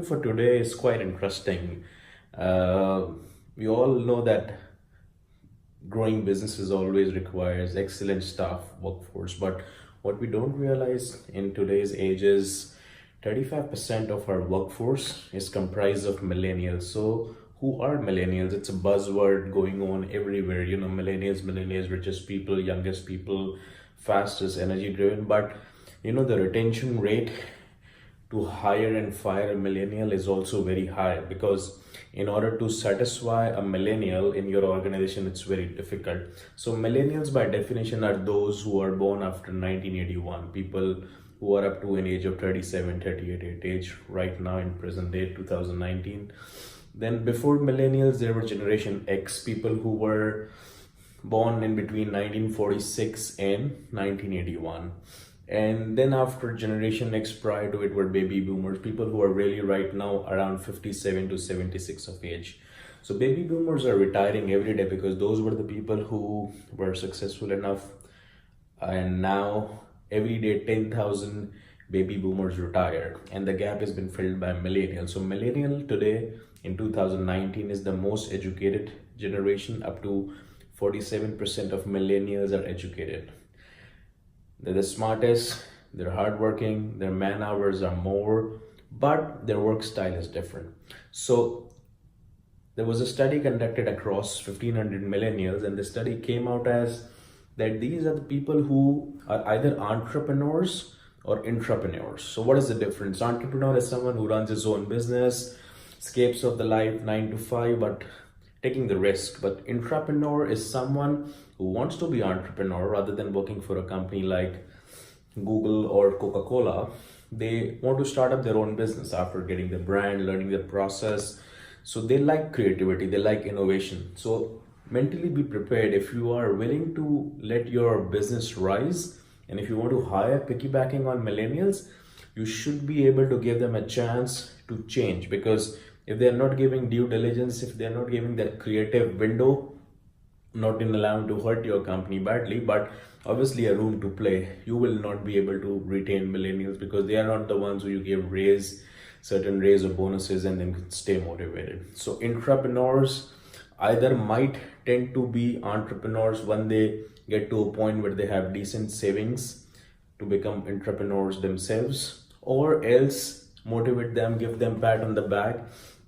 topic for today is quite interesting. Uh, we all know that growing businesses always requires excellent staff workforce, but what we don't realize in today's age is 35% of our workforce is comprised of millennials. So who are millennials? It's a buzzword going on everywhere. Millennials, richest people, youngest people, fastest, energy driven. But the retention rate to hire and fire a millennial is also very high, because in order to satisfy a millennial in your organization, it's very difficult. So millennials by definition are those who are born after 1981, people who are up to an age of 37, 38 age right now in present day 2019. Then before millennials, there were generation X, people who were born in between 1946 and 1981. And then after generation X, prior to it, were baby boomers, people who are really right now around 57 to 76 of age. So baby boomers are retiring every day because those were the people who were successful enough, and now every day 10,000 baby boomers retire, and the gap has been filled by millennials. So millennial today in 2019 is the most educated generation. Up to 47% of millennials are educated. They're the smartest, they're hardworking, their man hours are more, but their work style is different. So there was a study conducted across 1,500 millennials, and the study came out as that these are the people who are either entrepreneurs or intrapreneurs. So what is the difference? Entrepreneur is someone who runs his own business, escapes of the life 9 to 5, but taking the risk. But intrapreneur is someone who wants to be entrepreneur rather than working for a company like Google or Coca-Cola. They want to start up their own business after getting the brand, learning the process. So they like creativity, they like innovation. So mentally be prepared. If you are willing to let your business rise, and if you want to hire piggybacking on millennials, you should be able to give them a chance to change. Because if they're not giving due diligence, if they're not giving that creative window, not in allowing to hurt your company badly, but obviously a room to play, you will not be able to retain millennials, because they are not the ones who you give certain raise or bonuses and then stay motivated. So intrapreneurs either might tend to be entrepreneurs when they get to a point where they have decent savings to become entrepreneurs themselves, or else motivate them, give them pat on the back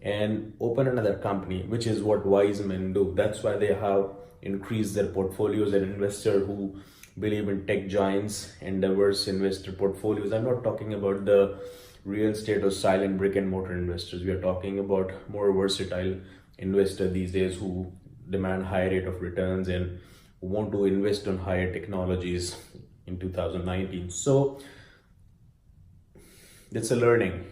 and open another company, which is what wise men do. That's why they have increased their portfolios. An investor who believe in tech giants and diverse investor portfolios. I'm not talking about the real estate or silent brick and mortar investors. We are talking about more versatile investor these days who demand higher rate of returns and who want to invest on higher technologies in 2019. So it's a learning.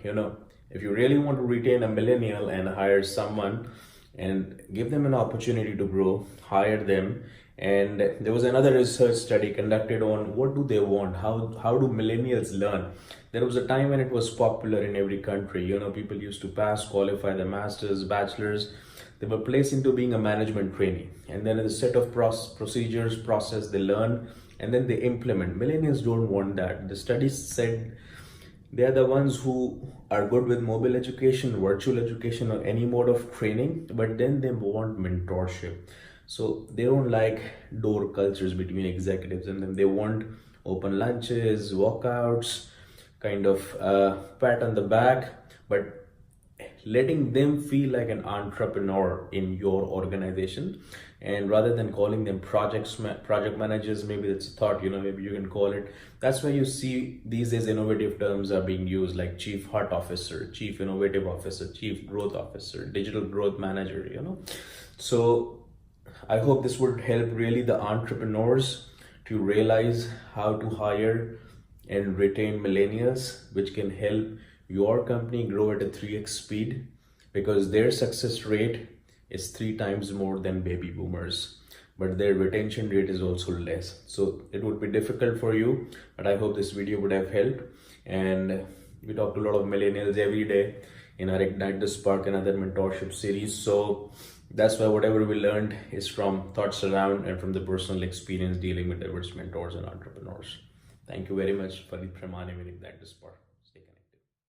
If you really want to retain a millennial and hire someone and give them an opportunity to grow, hire them. And there was another research study conducted on what do they want, how do millennials learn. There was a time when it was popular in every country. People used to pass, qualify the masters, bachelors. They were placed into being a management trainee, and then a set of procedures, process they learn, and then they implement. Millennials don't want that. The studies said they are the ones who are good with mobile education, virtual education, or any mode of training, but then they want mentorship. So they don't like door cultures between executives and them. They want open lunches, walkouts, kind of pat on the back, but letting them feel like an entrepreneur in your organization. And rather than calling them project managers, maybe that's a thought, maybe you can call it. That's why you see these days innovative terms are being used, like chief heart officer, chief innovative officer, chief growth officer, digital growth manager. So I hope this would help really the entrepreneurs to realize how to hire and retain millennials, which can help your company grow at a 3x speed, because their success rate is 3 times more than baby boomers, but their retention rate is also less. So it would be difficult for you, but I hope this video would have helped. And we talk to a lot of millennials every day in our Ignite the Spark and other mentorship series. So that's why whatever we learned is from thoughts around and from the personal experience dealing with diverse mentors and entrepreneurs. Thank you very much. Farid Pramani with Ignite the Spark.